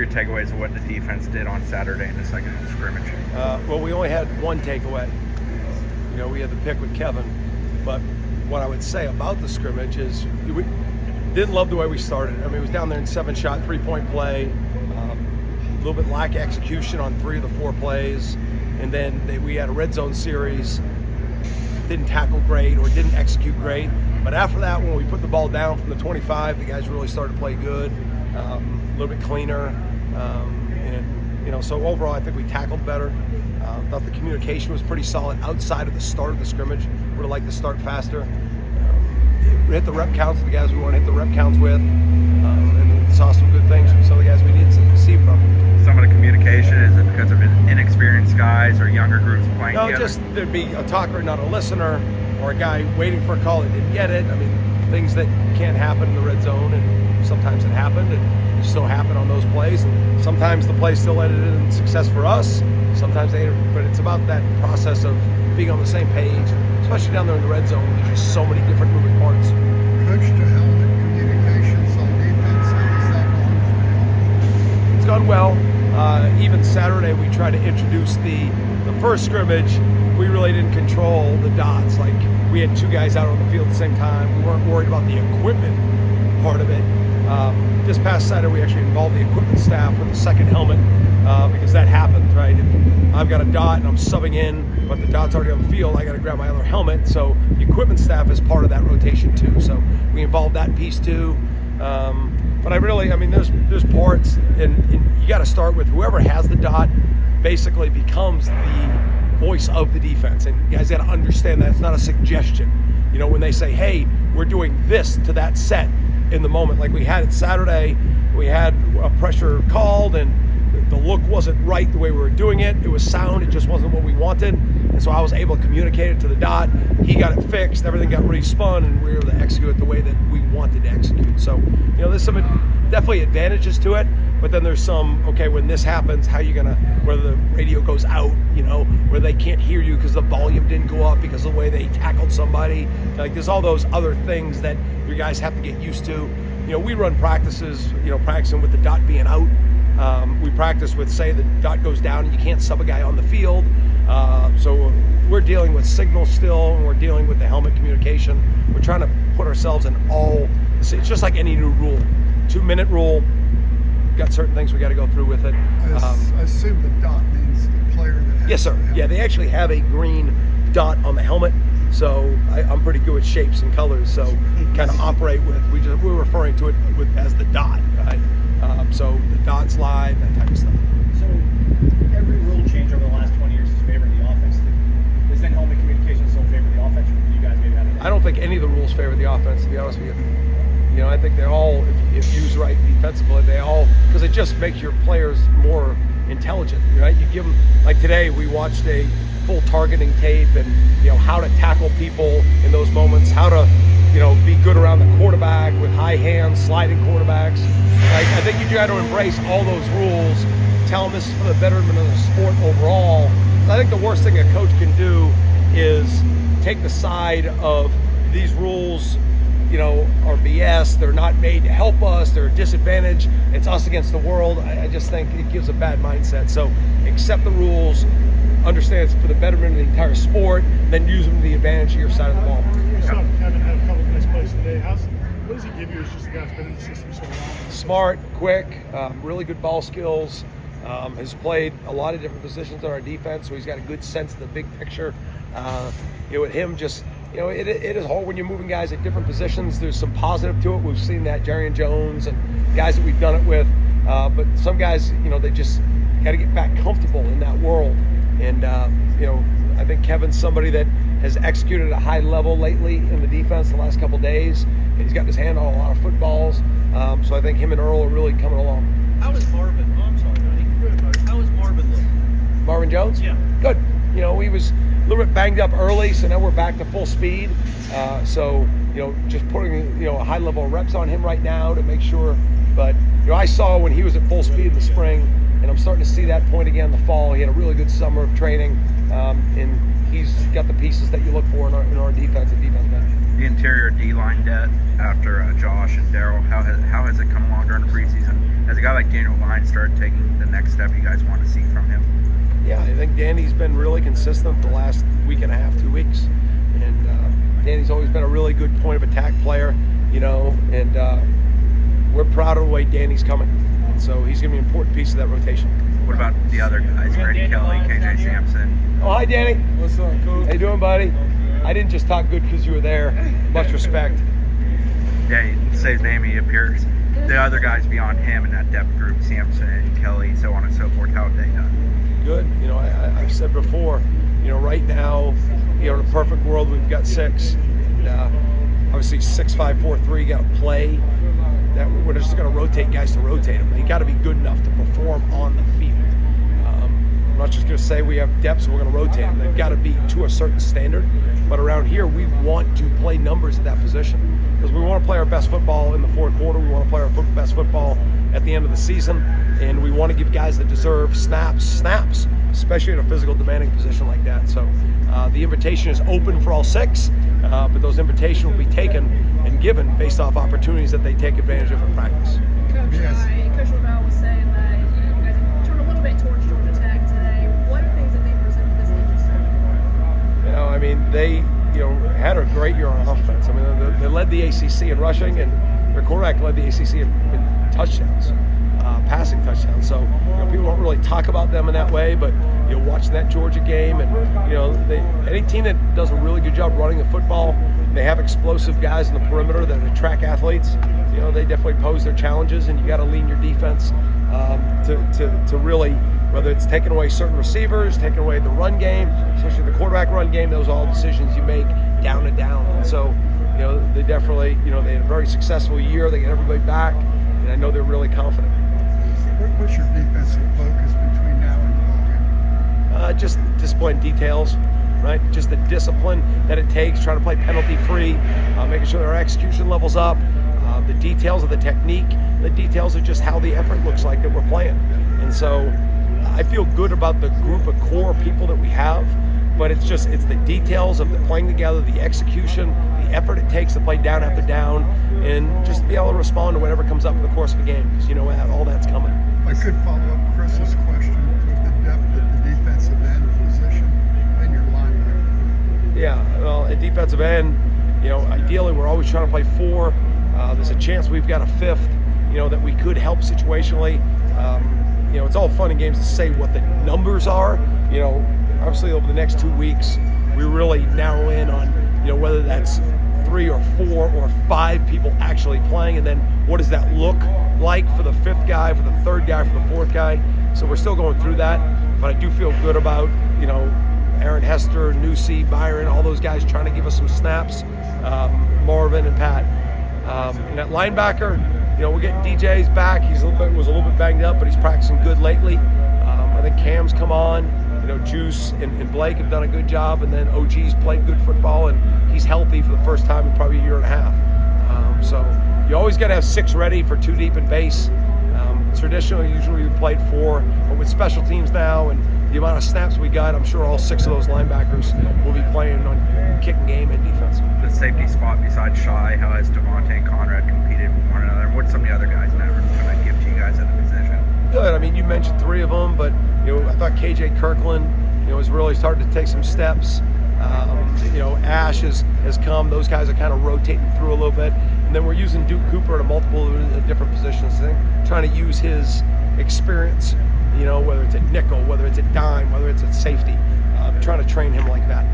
your takeaways of what the defense did on Saturday in the second scrimmage? Well, we only had one takeaway. We had the pick with Kevin, but what I would say about the scrimmage is we didn't love the way we started. I mean, it was down there in 7-shot, 3-point play, a little bit lack of execution on 3 of the 4 plays, and then we had a red zone series, didn't tackle great or didn't execute great. But after that, when we put the ball down from the 25, the guys really started to play good, a little bit cleaner, and so overall I think we tackled better. Thought the communication was pretty solid outside of the start of the scrimmage. Would have liked to start faster. We hit the rep counts with the guys we want to hit the rep counts with, and saw some good things from some of the guys we needed to see from. Some of the communication, is it because of inexperienced guys or younger groups playing No, together? just there'd be a talker, not a listener, or a guy waiting for a call that didn't get it. I mean, things that can't happen in the red zone, and sometimes it happened, and it so happened on those plays. And sometimes the play still ended in success for us. Sometimes they, but it's about that process of being on the same page, especially down there in the red zone. There's just so many different moving parts. Coach to helmet communications on defense, how is that going? It's gone well. Even Saturday, we tried to introduce the first scrimmage. We really didn't control the dots. Like, we had 2 guys out on the field at the same time. We weren't worried about the equipment part of it. This past Saturday, we actually involved the equipment staff with the second helmet because that happens, right? If I've got a dot and I'm subbing in, but the dot's already on the field, I got to grab my other helmet. So the equipment staff is part of that rotation too. So we involved that piece too. But there's parts, and you got to start with whoever has the dot basically becomes the voice of the defense. And you guys got to understand that it's not a suggestion. When they say, hey, we're doing this to that set in the moment, like we had it Saturday, we had a pressure called and the look wasn't right the way we were doing it. It was sound, it just wasn't what we wanted. And so I was able to communicate it to the dot. He got it fixed, everything got respun, and we were able to execute it the way that we wanted to execute. So, there's some definitely advantages to it, but then there's some, okay, when this happens, how you gonna, whether the radio goes out, where they can't hear you because the volume didn't go up because of the way they tackled somebody. Like, there's all those other things that your guys have to get used to. We run practices, practicing with the dot being out. We practice with, say, the dot goes down and you can't sub a guy on the field. So we're dealing with signals still, and we're dealing with the helmet communication. We're trying to put ourselves in all, it's just like any new rule. 2-minute rule, got certain things we got to go through with it. I assume the dot means the player that has Yes, sir. Yeah, they actually have a green dot on the helmet. So I'm pretty good with shapes and colors. So kind of operate with, we're referring to it as the dot, right? So the dot's live, that type of stuff. So every rule change over the last 20 years has favored the offense. Is then helmet communication still favor the offense, or do you guys maybe have it? I don't think any of the rules favor the offense, to be honest with you. I think they're all, if used right defensively, because it just makes your players more intelligent, right? You give them, like today, we watched a full targeting tape and, how to tackle people in those moments, how to, be good around the quarterback with high hands, sliding quarterbacks. Like, I think you got to embrace all those rules, tell them this is for the betterment of the sport overall. I think the worst thing a coach can do is take the side of these rules, are BS, they're not made to help us, they're a disadvantage, it's us against the world. I just think it gives a bad mindset. So accept the rules, understand it's for the betterment of the entire sport, then use them to the advantage of your side of the ball. You saw Kevin had a couple of nice plays today. What does he give you as just a guy who's been in the system so long? Smart, quick, really good ball skills, has played a lot of different positions on our defense, so he's got a good sense of the big picture. With him just, it is hard when you're moving guys at different positions. There's some positive to it. We've seen that, Jarian Jones and guys that we've done it with. But some guys, they just got to get back comfortable in that world. And, I think Kevin's somebody that has executed at a high level lately in the defense the last couple of days. He's got his hand on a lot of footballs. So I think him and Earl are really coming along. How is Marvin? Oh, I'm sorry, buddy. How is Marvin looking? Marvin Jones? Yeah. Good. He was a little bit banged up early, so now we're back to full speed. So just putting, a high level of reps on him right now to make sure. But, I saw when he was at full speed in the spring, and I'm starting to see that point again in the fall. He had a really good summer of training, and he's got the pieces that you look for in our defense and defense bench. The interior D-line depth after Josh and Darryl, how has it come along during the preseason? Has it got like Daniel Vine started taking the next step you guys want to see from him? Yeah, I think Danny's been really consistent the last week and a half, 2 weeks. And Danny's always been a really good point of attack player, you know, and we're proud of the way Danny's coming. And so he's going to be an important piece of that rotation. What about the other guys, Grady Kelly, KJ Sampson? Oh, hi, Danny. What's up, Coach? How you doing, buddy? I didn't just talk good because you were there. Much respect. Yeah, he says name, he appears. The other guys beyond him in that depth group, Sampson, Kelly, so on and so forth, how have they done? Good. You know, I've said before, you know, right now, you know, in a perfect world, we've got 6. And obviously 6-5-4-3, got to play. That we're just going to rotate guys to rotate them. They got to be good enough to perform on the field. I'm not just going to say we have depth, so we're going to rotate them. They've got to be to a certain standard. But around here, we want to play numbers at that position because we want to play our best football in the fourth quarter. We want to play our best football at the end of the season, and we want to give guys that deserve snaps, especially in a physical demanding position like that. So the invitation is open for all 6, but those invitations will be taken and given based off opportunities that they take advantage of in practice. Coach, Coach Lavelle was saying that you guys have turned a little bit towards Georgia Tech today. What are things that they presented this defense? You know, I mean, they had a great year on offense. I mean, they led the ACC in rushing, and their quarterback led the ACC in touchdowns, passing touchdowns. So people don't really talk about them in that way, but watching that Georgia game, and any team that does a really good job running the football, and they have explosive guys in the perimeter that are track athletes. They definitely pose their challenges, and you got to lean your defense to really, whether it's taking away certain receivers, taking away the run game, especially the quarterback run game. Those are all decisions you make down and down. And so, they definitely, they had a very successful year. They got everybody back, and I know they're really confident. What's your defensive focus between now and the ball game? Just discipline details, right? Just the discipline that it takes, trying to play penalty-free, making sure our execution level's up, the details of the technique, the details of just how the effort looks like that we're playing. And so I feel good about the group of core people that we have, but it's the details of the playing together, the execution, the effort it takes to play down after down, and just be able to respond to whatever comes up in the course of the game, because all that's coming. I could follow up Chris's question with the depth at the defensive end position and your linebacker. Yeah, well, at defensive end, ideally we're always trying to play 4. There's a chance we've got a 5th, that we could help situationally. It's all fun and games to say what the numbers are. Obviously over the next 2 weeks, we really narrow in on, whether that's 3 or 4 or 5 people actually playing, and then what does that look like for the 5th guy, for the 3rd guy, for the 4th guy. So we're still going through that, but I do feel good about, Aaron Hester, Newsy, Byron, all those guys trying to give us some snaps, Marvin and Pat. And at linebacker, we're getting DJ's back. He was a little bit banged up, but he's practicing good lately. I think Cam's come on. Juice and Blake have done a good job, and then OG's played good football, and he's healthy for the first time in probably a year and a half. So you always got to have 6 ready for 2 deep in base. Traditionally, usually we played 4, but with special teams now and the amount of snaps we got, I'm sure all 6 of those linebackers will be playing on kicking game and defense. The safety spot besides Shy, how has Devontae and Conrad competed with one another? What's some of the other guys never kind of give to you guys at the position? Good. I mean, you mentioned 3 of them, but I thought KJ Kirkland, has really started to take some steps. Ash has come. Those guys are kind of rotating through a little bit, and then we're using Duke Cooper at multiple different positions. I think trying to use his experience, whether it's at nickel, whether it's at dime, whether it's at safety, trying to train him like that.